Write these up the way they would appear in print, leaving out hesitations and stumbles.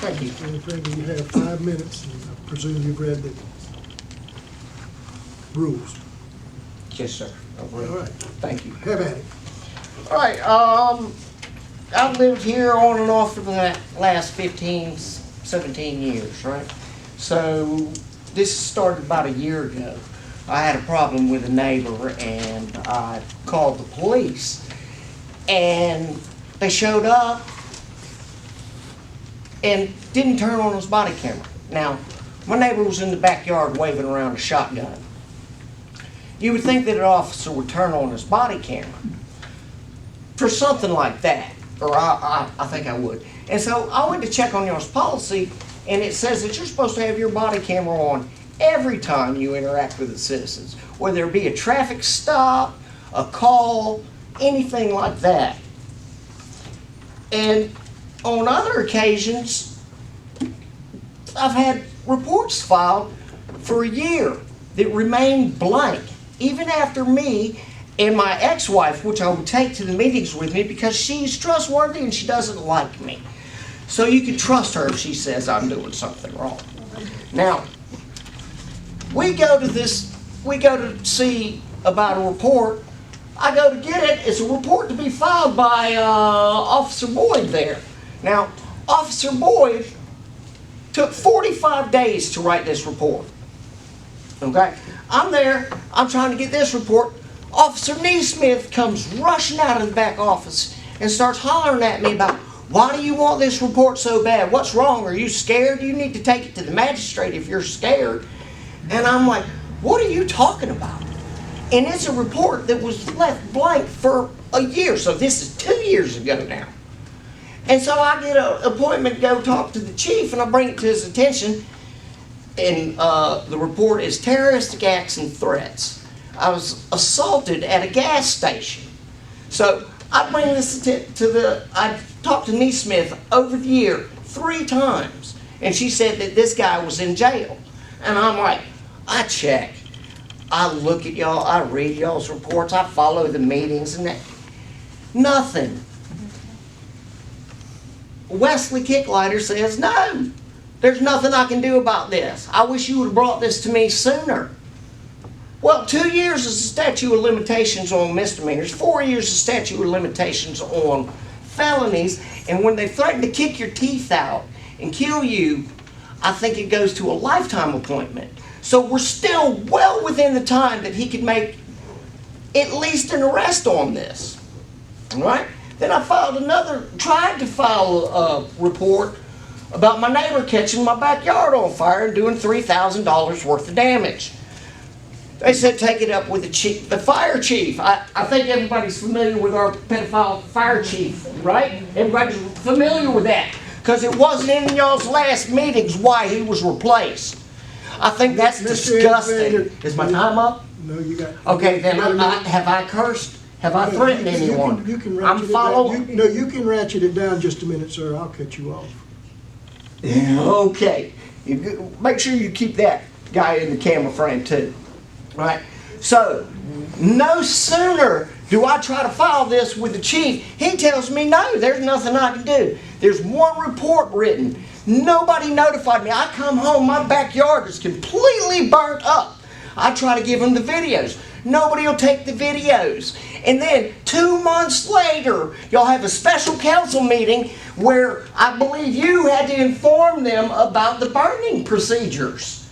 Thank you. Mr. Franklin, you have 5 minutes, and I presume you've read the rules. Yes, sir. All right, Thank you. have at it. All right, I've lived here on and off for the last 15, 17 years, right? So this started about a year ago. I had a problem with a neighbor and I called the police. And they showed up and didn't turn on his body camera. Now, my neighbor was in the backyard waving around a shotgun. You would think that an officer would turn on his body camera for something like that, or I think I would. And so I went to check on y'all's policy, and it says that you're supposed to have your body camera on every time you interact with the citizens, whether it be a traffic stop, a call, anything like that. And on other occasions, I've had reports filed for a year that remained blank, even after me and my ex-wife, which I would take to the meetings with me because she's trustworthy and she doesn't like me. So you can trust her if she says I'm doing something wrong. Now, we go to see about a report. I go to get it. It's a report to be filed by Officer Boyd there. Now, Officer Boyd took 45 days to write this report. Okay? I'm there. I'm trying to get this report. Officer Neesmith comes rushing out of the back office and starts hollering at me about, why do you want this report so bad? What's wrong? Are you scared? You need to take it to the magistrate if you're scared. And I'm like, what are you talking about? And it's a report that was left blank for a year. So this is 2 years ago now. And so I get an appointment to go talk to the chief, and I bring it to his attention. And the report is terroristic acts and threats. I was assaulted at a gas station. So I bring this I talked to Neesmith over the year 3 times. And she said that this guy was in jail. And I'm like, I check. I look at y'all, I read y'all's reports, I follow the meetings and that. Nothing. Wesley Kicklighter says, no, there's nothing I can do about this. I wish you would have brought this to me sooner. Well, 2 years is the statute of limitations on misdemeanors, 4 years is the statute of limitations on felonies, and when they threaten to kick your teeth out and kill you, I think it goes to a lifetime appointment. So we're still well within the time that he could make at least an arrest on this. All right? Then I tried to file a report about my neighbor catching my backyard on fire and doing $3,000 worth of damage. They said take it up with the fire chief. I think everybody's familiar with our pedophile fire chief, right? Everybody's familiar with that. Because it wasn't in y'all's last meetings why he was replaced. I think that's disgusting. Is my time up? No, you got. Okay, then have I cursed? Have I threatened anyone? You can ratchet it down. No, you can ratchet it down just a minute, sir. I'll cut you off. Okay. Make sure you keep that guy in the camera frame too. Right? So, no sooner do I try to file this with the chief, he tells me no, there's nothing I can do. There's one report written. Nobody notified me. I come home, my backyard is completely burnt up. I try to give them the videos. Nobody will take the videos. And then 2 months later, y'all have a special council meeting where I believe you had to inform them about the burning procedures.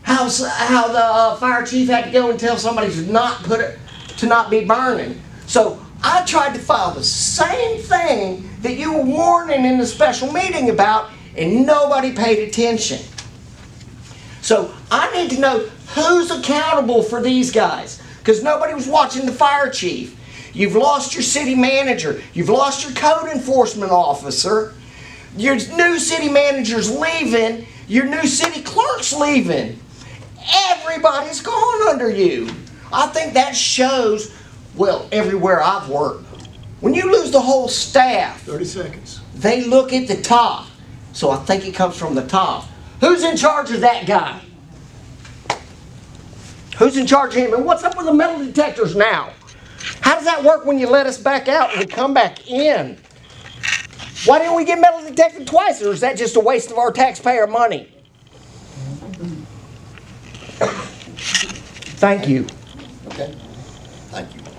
How the fire chief had to go and tell somebody to not be burning. So I tried to file the same thing that you were warning in the special meeting about, and nobody paid attention. So I need to know who's accountable for these guys, because nobody was watching the fire chief. You've lost your city manager. You've lost your code enforcement officer. Your new city manager's leaving. Your new city clerk's leaving. Everybody's gone under you. I think that shows, well, everywhere I've worked, when you lose the whole staff, 30 seconds. They look at the top. So I think it comes from the top. Who's in charge of that guy? Who's in charge of him? And what's up with the metal detectors now? How does that work when you let us back out and we come back in? Why didn't we get metal detected twice, or is that just a waste of our taxpayer money? Thank you. Okay.